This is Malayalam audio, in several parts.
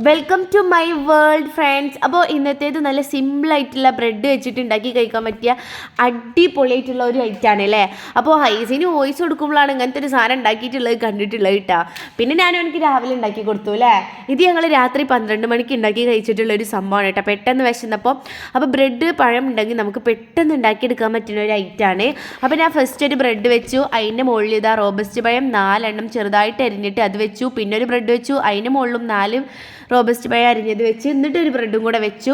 Welcome to my world friends. അപ്പോൾ ഇന്നത്തേത് നല്ല സിമ്പിളായിട്ടുള്ള ബ്രെഡ് വെച്ചിട്ട് ഉണ്ടാക്കി കഴിക്കാൻ പറ്റിയ അടിപൊളിയായിട്ടുള്ള ഒരു ഐറ്റമാണ് അല്ലേ. അപ്പോൾ ഹൈസിന് വോയിസ് കൊടുക്കുമ്പോഴാണ് ഇങ്ങനത്തെ ഒരു സാധനം ഉണ്ടാക്കിയിട്ടുള്ളത് കണ്ടിട്ടുള്ളത് കേട്ടോ. പിന്നെ ഞാനും എനിക്ക് രാവിലെ ഉണ്ടാക്കി കൊടുത്തു അല്ലേ. ഇത് ഞങ്ങൾ രാത്രി 12 മണിക്ക് ഉണ്ടാക്കി കഴിച്ചിട്ടുള്ള ഒരു സംഭവമാണ് കേട്ടോ. പെട്ടെന്ന് വിശന്നപ്പോൾ അപ്പോൾ ബ്രെഡ് പഴം ഉണ്ടെങ്കിൽ നമുക്ക് പെട്ടെന്ന് ഉണ്ടാക്കിയെടുക്കാൻ പറ്റുന്ന ഒരു ഐറ്റമാണ്. അപ്പോൾ ഞാൻ ഫസ്റ്റ് ഒരു ബ്രെഡ് വെച്ചു, അതിൻ്റെ മുകളിൽ ഇതാ റോബസ്റ്റ് പഴം 4 എണ്ണം ചെറുതായിട്ട് അരിഞ്ഞിട്ട് അത് വെച്ചു. പിന്നെ ഒരു ബ്രെഡ് വെച്ചു, അതിന് മുകളിലും 4 റോബസ്റ്റ് പഴം അരിഞ്ഞത് വെച്ച്, എന്നിട്ട് ഒരു ബ്രെഡും കൂടെ വെച്ചു.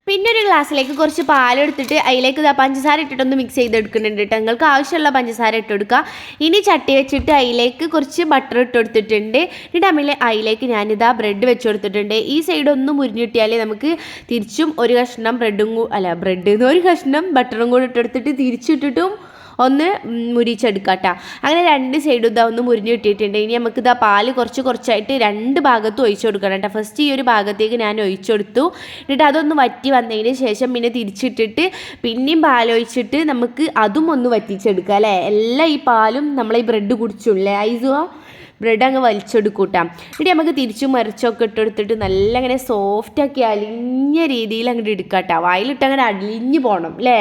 പിന്നെ ഒരു ഗ്ലാസ്സിലേക്ക് കുറച്ച് പാലെടുത്തിട്ട് അതിലേക്ക് പഞ്ചസാര ഇട്ടിട്ടൊന്ന് മിക്സ് ചെയ്തെടുക്കുന്നുണ്ട് കേട്ടോ. നിങ്ങൾക്ക് ആവശ്യമുള്ള പഞ്ചസാര ഇട്ട് കൊടുക്കുക. ഇനി ചട്ടി വെച്ചിട്ട് അതിലേക്ക് കുറച്ച് ബട്ടർ ഇട്ട് കൊടുത്തിട്ടുണ്ട്. എന്നിട്ട് അതിലേക്ക് ഞാനിതാ ബ്രെഡ് വെച്ച് കൊടുത്തിട്ടുണ്ട്. ഈ സൈഡ് ഒന്ന് മുരിഞ്ഞിട്ടിയാൽ നമുക്ക് തിരിച്ചും ഒരു കഷ്ണം ഒരു കഷ്ണം ബട്ടറും കൂടി ഇട്ടെടുത്തിട്ട് തിരിച്ചിട്ടിട്ടും ഒന്ന് മുരിച്ചെടുക്കാം കേട്ടോ. അങ്ങനെ 2 സൈഡും ഇതാ ഒന്ന് മുരിഞ്ഞ് കിട്ടിയിട്ടുണ്ട്. ഇനി നമുക്ക് ഇതാ പാല് കുറച്ചായിട്ട് 2 ഭാഗത്തും ഒഴിച്ചു കൊടുക്കണം കേട്ടോ. ഫസ്റ്റ് ഈ ഒരു ഭാഗത്തേക്ക് ഞാൻ ഒഴിച്ചു കൊടുത്തു. എന്നിട്ട് അതൊന്ന് വറ്റി വന്നതിന് ശേഷം പിന്നെ തിരിച്ചിട്ടിട്ട് പിന്നെയും പാലൊഴിച്ചിട്ട് നമുക്ക് അതും ഒന്ന് വറ്റിച്ചെടുക്കാം അല്ലേ. എല്ലാം ഈ പാലും നമ്മളെ ഈ ബ്രെഡ് കുടിച്ചുള്ളേ ഐസുവാ ബ്രെഡ് അങ്ങ് വലിച്ചെടുക്കൂട്ടാം. എന്നിട്ട് നമുക്ക് തിരിച്ചും മറിച്ചൊക്കെ ഇട്ടെടുത്തിട്ട് നല്ല അങ്ങനെ സോഫ്റ്റാക്കി അലിഞ്ഞ രീതിയിൽ അങ്ങോട്ട് എടുക്കാം കേട്ടോ. വായിലിട്ട് അങ്ങനെ അലിഞ്ഞ് പോകണം അല്ലേ.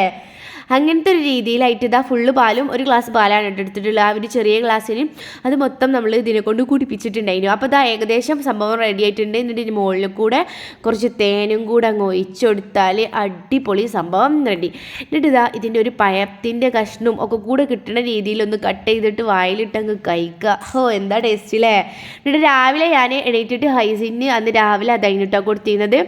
അങ്ങനത്തെ ഒരു രീതിയിലായിട്ട് ഇതാ ഫുള്ള് പാലും, ഒരു ഗ്ലാസ് പാലാണ് എടുത്തിട്ടുള്ളത്. ആ ഒരു ചെറിയ ഗ്ലാസ്സിന് അത് മൊത്തം നമ്മൾ ഇതിനെ കൊണ്ട് കുടിപ്പിച്ചിട്ടുണ്ടായിരുന്നു. അപ്പോൾ ഇതാ ഏകദേശം സംഭവം റെഡി ആയിട്ടുണ്ട്. എന്നിട്ട് ഇതിന് മുകളിൽ കൂടെ കുറച്ച് തേനും കൂടെ അങ്ങ് ഒഴിച്ചു കൊടുത്താൽ അടിപൊളി സംഭവം റെഡി. എന്നിട്ട് ഇതാ ഇതിൻ്റെ ഒരു പഴത്തിൻ്റെ കഷ്ണവും ഒക്കെ കൂടെ കിട്ടുന്ന രീതിയിലൊന്ന് കട്ട് ചെയ്തിട്ട് വായിലിട്ട് അങ്ങ് കഴിക്കുക. ഓ എന്താ ടേസ്റ്റ് അല്ലേ. എന്നിട്ട് രാവിലെ ഞാൻ എണീറ്റിട്ട് ഹൈസിന് അന്ന് രാവിലെ അതായിട്ടാണ് കൊടുത്തിരുന്നത്.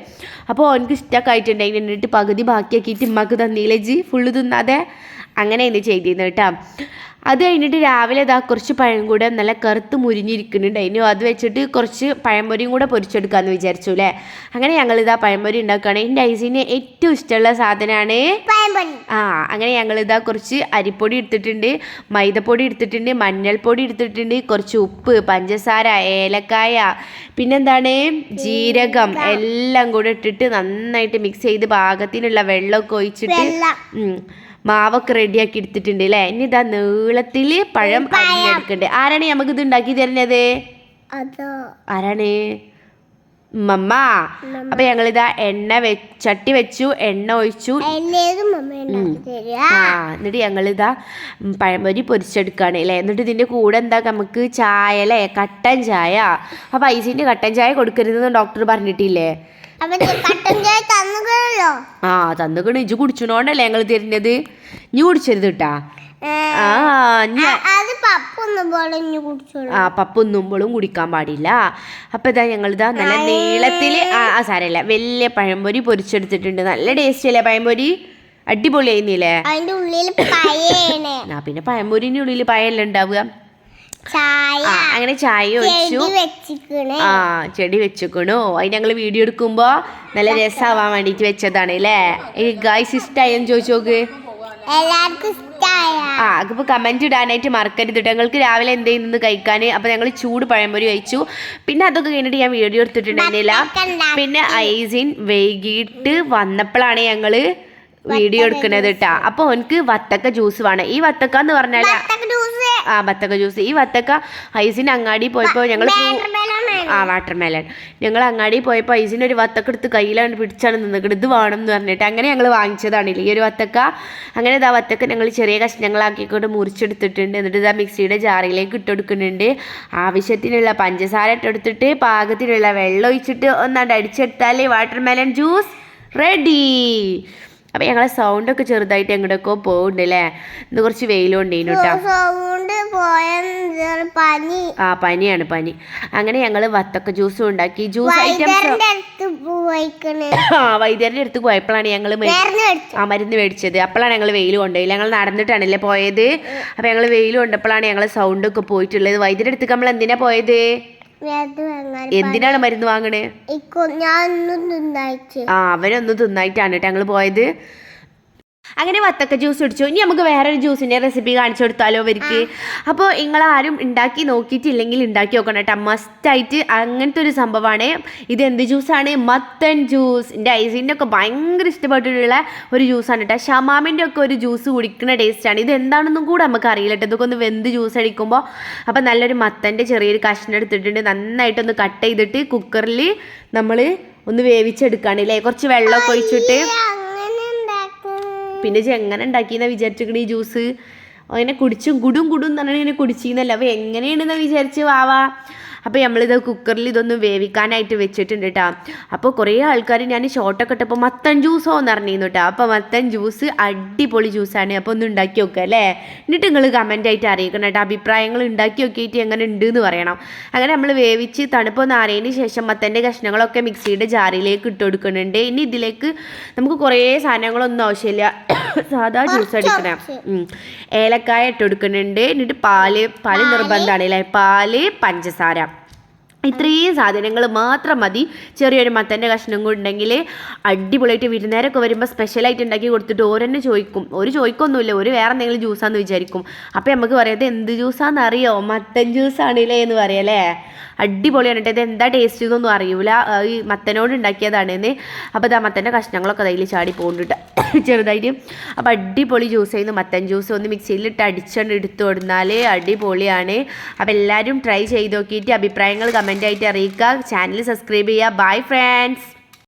അപ്പോൾ എനിക്ക് ഇഷ്ടമൊക്കെ ആയിട്ടുണ്ടായിരുന്നു. എന്നിട്ട് പകുതി ബാക്കിയാക്കിയിട്ട് ഉമ്മക്ക് തന്നില്ലേജ് ഫുള്ള് തിന്നാതെ അങ്ങനെ ഇത് ചെയ്തിരുന്നു കേട്ടോ. അത് കഴിഞ്ഞിട്ട് രാവിലെ ഇതാ കുറച്ച് പഴം കൂടെ നല്ല കറുത്ത് മുരിഞ്ഞിരിക്കുന്നുണ്ടായിരുന്നു. അത് വെച്ചിട്ട് കുറച്ച് പഴംപൊരിയും കൂടെ പൊരിച്ചെടുക്കാമെന്ന് വിചാരിച്ചു അല്ലേ. അങ്ങനെ ഞങ്ങളിതാ പഴംപൊരി ഉണ്ടാക്കുകയാണ്. എൻ്റെ ഐസിന് ഏറ്റവും ഇഷ്ടമുള്ള സാധനമാണ് അങ്ങനെ ഞങ്ങളിതാ കുറച്ച് അരിപ്പൊടി എടുത്തിട്ടുണ്ട്, മൈദപ്പൊടി എടുത്തിട്ടുണ്ട്, മഞ്ഞൾപ്പൊടി എടുത്തിട്ടുണ്ട്, കുറച്ച് ഉപ്പ്, പഞ്ചസാര, ഏലക്കായ, പിന്നെന്താണ് ജീരകം എല്ലാം കൂടെ ഇട്ടിട്ട് നന്നായിട്ട് മിക്സ് ചെയ്ത് പാകത്തിനുള്ള വെള്ളമൊക്കെ ഒഴിച്ചിട്ട് മാവൊക്കെ റെഡിയാക്കി എടുത്തിട്ടുണ്ട് അല്ലേ. ഇനി ഇതാ നീളത്തിൽ പഴം അരിഞ്ഞെടുക്കണ്ടേ. ആരാണ് നമുക്ക് ഇത് ഉണ്ടാക്കി തരുന്നത്? ആരാണ്? മമ്മ. അപ്പൊ ഞങ്ങളിതാ ചട്ടി വെച്ചു, എണ്ണ ഒഴിച്ചു. എന്നിട്ട് ഞങ്ങളിതാ പഴംപൊരി പൊരിച്ചെടുക്കുകയാണ് അല്ലേ. എന്നിട്ട് ഇതിൻ്റെ കൂടെ എന്താ നമുക്ക് ചായ അല്ലേ, കട്ടൻ ചായ. അപ്പൊ ഐസിൻ്റെ കട്ടൻ ചായ കൊടുക്കരുതെന്ന് ഡോക്ടർ പറഞ്ഞിട്ടില്ലേ? തന്നുകണ്. ഇജ്ജ് കുടിച്ചോണ്ടല്ലേ ഞങ്ങൾ തരുന്നത്. ഇനി കുടിച്ചരുത് കേട്ടാ. പപ്പൊന്നുമ്പോഴും കുടിക്കാൻ പാടില്ല. അപ്പൊ ഇതാ ഞങ്ങളിതാ നല്ല നീളത്തില് സാരമില്ല വലിയ പഴംപൊരി പൊരിച്ചെടുത്തിട്ടുണ്ട്. നല്ല ടേസ്റ്റ് അല്ലേ പഴംപൊരി, അടിപൊളിയായിരുന്നില്ലേ. പിന്നെ പഴംപൊരിന്റെ ഉള്ളിൽ പഴമല്ലേ ഉണ്ടാവുക. അങ്ങനെ ചായ ഒഴിച്ചു. ചെടി വെച്ചിക്കണു. അത് ഞങ്ങൾ വീഡിയോ എടുക്കുമ്പോ നല്ല രസമാവാൻ വേണ്ടിട്ട് വെച്ചതാണ് അല്ലേ. ഗായ്സ് ഇഷ്ടായെന്ന് ചോദിച്ചു നോക്ക്. അതിപ്പോ കമന്റ് ഇടാനായിട്ട് മറക്കരുത്. ഞങ്ങൾക്ക് രാവിലെ എന്ത് ചെയ്യുന്നത് കഴിക്കാൻ. അപ്പൊ ഞങ്ങൾ ചൂട് പഴംപൊരി കഴിച്ചു. പിന്നെ അതൊക്കെ കഴിഞ്ഞിട്ട് ഞാൻ വീഡിയോ എടുത്തിട്ടുണ്ടായിരുന്നില്ല. പിന്നെ ഐസിൻ വൈകിട്ട് വന്നപ്പോഴാണ് ഞങ്ങള് വീഡിയോ എടുക്കുന്നത് കേട്ടാ. അപ്പൊ എനിക്ക് വത്തക്ക ജ്യൂസ് വേണം. ഈ വത്തക്ക എന്ന് പറഞ്ഞാൽ വത്തക്ക ജ്യൂസ്. ഈ വത്തക്ക ഐസിന് അങ്ങാടി പോയപ്പോൾ ഞങ്ങൾ വാട്ടർമെലൺ ഞങ്ങൾ അങ്ങാടി പോയപ്പോൾ ഐസിന് ഒരു വത്തക്ക എടുത്ത് കയ്യിലാണ് പിടിച്ചാണ് നിന്നിട്ട് ഇത് വേണം എന്ന് പറഞ്ഞിട്ട് അങ്ങനെ ഞങ്ങൾ വാങ്ങിച്ചതാണ് ഈ ഒരു വത്തക്ക. അങ്ങനെ ഇതാ വത്തക്ക ഞങ്ങൾ ചെറിയ കഷ്ണങ്ങളാക്കിക്കൊണ്ട് മുറിച്ചെടുത്തിട്ടുണ്ട്. എന്നിട്ട് ഇതാ മിക്സിയുടെ ജാറിലേക്ക് ഇട്ടെടുക്കുന്നുണ്ട്. ആവശ്യത്തിനുള്ള പഞ്ചസാര ഇട്ടെടുത്തിട്ട് പാകത്തിനുള്ള വെള്ളം ഒഴിച്ചിട്ട് ഒന്നാണ്ട് അടിച്ചെടുത്താൽ വാട്ടർമെലൺ ജ്യൂസ് റെഡി. അപ്പം ഞങ്ങളെ സൗണ്ടൊക്കെ ചെറുതായിട്ട് എങ്ങോട്ടൊക്കെ പോകുന്നുണ്ട് അല്ലേ. ഇന്ന് കുറച്ച് വെയിലുണ്ടേനു കേട്ടോ. പനിയാണ് പനി. അങ്ങനെ ഞങ്ങൾ വത്തക്ക ജ്യൂസും ഉണ്ടാക്കി. ജ്യൂസ് ഐറ്റംസ് വൈദ്യരുടെ അടുത്ത് പോയപ്പോഴാണ് ഞങ്ങൾ മരുന്ന് മേടിച്ചത്. അപ്പോഴാണ് ഞങ്ങൾ വെയിൽ കൊണ്ടുപോയില്ല. ഞങ്ങൾ നടന്നിട്ടാണല്ലേ പോയത്. അപ്പം ഞങ്ങൾ വെയിൽ കൊണ്ടപ്പോഴാണ് ഞങ്ങളെ സൗണ്ടൊക്കെ പോയിട്ടുള്ളത്. വൈദ്യരുടെ അടുത്ത് നമ്മൾ എന്തിനാ പോയത്? എന്തിനാണ് മരുന്ന് വാങ്ങണേ? അവരൊന്ന് തിന്നായിട്ടാണ് കേട്ടോ ഞങ്ങൾ പോയത്. അങ്ങനെ വത്തക്ക ജ്യൂസ് കുടിച്ചു. ഇനി നമുക്ക് വേറൊരു ജ്യൂസിൻ്റെ റെസിപ്പി കാണിച്ചു കൊടുത്താലോ അവർക്ക്. അപ്പോൾ നിങ്ങളാരും ഉണ്ടാക്കി നോക്കിയിട്ടില്ലെങ്കിൽ ഉണ്ടാക്കി നോക്കണം കേട്ടോ. മസ്റ്റായിട്ട് അങ്ങനത്തെ ഒരു സംഭവമാണ് ഇത്. എന്ത് ജ്യൂസാണ്? മത്തൻ ജ്യൂസ്. എൻ്റെ ഐസിൻ്റെ ഒക്കെ ഭയങ്കര ഇഷ്ടപ്പെട്ടിട്ടുള്ള ഒരു ജ്യൂസാണ് കേട്ടോ. ഷമാമിൻ്റെ ഒക്കെ ഒരു ജ്യൂസ് കുടിക്കുന്ന ടേസ്റ്റാണ്. ഇത് എന്താണെന്നും കൂടെ നമുക്ക് അറിയില്ല കേട്ടോ. ഇതൊക്കെ ഒന്ന് വെന്ത് ജ്യൂസ് അടിക്കുമ്പോൾ അപ്പോൾ നല്ലൊരു മത്തൻ്റെ ചെറിയൊരു കഷ്ണം എടുത്തിട്ടുണ്ട്. നന്നായിട്ടൊന്ന് കട്ട് ചെയ്തിട്ട് കുക്കറിൽ നമ്മൾ ഒന്ന് വേവിച്ചെടുക്കുകയാണ് അല്ലേ. കുറച്ച് വെള്ളമൊക്കെ ഒഴിച്ചിട്ട്. പിന്നെ എങ്ങനെ ഉണ്ടാക്കിയെന്നാ വിചാരിച്ചിരിക്കണ ഈ ജ്യൂസ്? അങ്ങനെ കുടിച്ചും കുടും എന്ന് പറഞ്ഞാൽ ഇങ്ങനെ കുടിച്ചിരുന്നല്ലോ. അപ്പോൾ എങ്ങനെയാണെന്ന് വിചാരിച്ച് വാവാ. അപ്പോൾ നമ്മളിത് കുക്കറിൽ ഇതൊന്ന് വേവിക്കാനായിട്ട് വെച്ചിട്ടുണ്ട് കേട്ടോ. അപ്പോൾ കുറേ ആൾക്കാർ ഞാൻ ഷോർട്ടൊക്കെ ഇട്ടപ്പോൾ മത്തൻ ജ്യൂസോ എന്ന് പറഞ്ഞിരുന്നു കേട്ടോ. അപ്പോൾ മത്തൻ ജ്യൂസ് അടിപൊളി ജ്യൂസാണ്. അപ്പോൾ ഒന്ന് ഉണ്ടാക്കി നോക്കുക അല്ലേ. എന്നിട്ട് നിങ്ങൾ കമൻറ്റായിട്ട് അറിയിക്കണം കേട്ടോ. അഭിപ്രായങ്ങൾ ഉണ്ടാക്കി നോക്കിയിട്ട് എങ്ങനെ ഉണ്ട് എന്ന് പറയണം. അങ്ങനെ നമ്മൾ വേവിച്ച് തണുപ്പൊന്ന് ആറിയതിന് ശേഷം മത്തൻ്റെ കഷ്ണങ്ങളൊക്കെ മിക്സിയുടെ ജാറിലേക്ക് ഇട്ട് കൊടുക്കുന്നുണ്ട്. ഇനി ഇതിലേക്ക് നമുക്ക് കുറേ സാധനങ്ങളൊന്നും ആവശ്യമില്ല. സാധാ ജ്യൂസ് അടിക്കണം. ഏലക്കായ ഇട്ട് കൊടുക്കുന്നുണ്ട്. എന്നിട്ട് പാല് നിർബന്ധമാണ് അല്ലേ. പാല്, പഞ്ചസാര, ഇത്രയും സാധനങ്ങൾ മാത്രം മതി. ചെറിയൊരു മത്തൻ്റെ കഷ്ണം ഉണ്ടെങ്കിൽ അടിപൊളിയായിട്ട് വിരുന്നേരമൊക്കെ വരുമ്പോൾ സ്പെഷ്യലായിട്ട് ഉണ്ടാക്കി കൊടുത്തിട്ട് ഓരെന്നെ ചോദിക്കും. ചോദിക്കൊന്നുമില്ല, വേറെ എന്തെങ്കിലും ജ്യൂസാന്ന് വിചാരിക്കും. അപ്പോൾ നമുക്ക് പറയാം എന്ത് ജ്യൂസാന്ന് അറിയോ? മത്തൻ ജ്യൂസാണല്ലേ എന്ന് പറയാല്ലേ. അടിപൊളിയാണ് കേട്ടോ. ഇത് എന്താ ടേസ്റ്റ് എന്നൊന്നും അറിയില്ല. ഈ മത്തനോട് ഉണ്ടാക്കിയതാണെന്ന്. അപ്പോൾ ഇതാ മത്തൻ്റെ കഷ്ണങ്ങളൊക്കെ അതിൽ ചാടി പോകുന്നുണ്ട് ചെറുതായിട്ട്. അപ്പോൾ അടിപൊളി ജ്യൂസ് ചെയ്യുന്നു. മത്തൻ ജ്യൂസ് ഒന്ന് മിക്സിയിലിട്ട് അടിച്ചുകൊണ്ട് എടുത്തു കൊടുത്താൽ അടിപൊളിയാണ്. അപ്പോൾ എല്ലാവരും ട്രൈ ചെയ്ത് നോക്കിയിട്ട് അഭിപ്രായങ്ങൾ കമൻറ്റായിട്ട് അറിയിക്കുക. ചാനൽ സബ്സ്ക്രൈബ് ചെയ്യുക. Bye friends.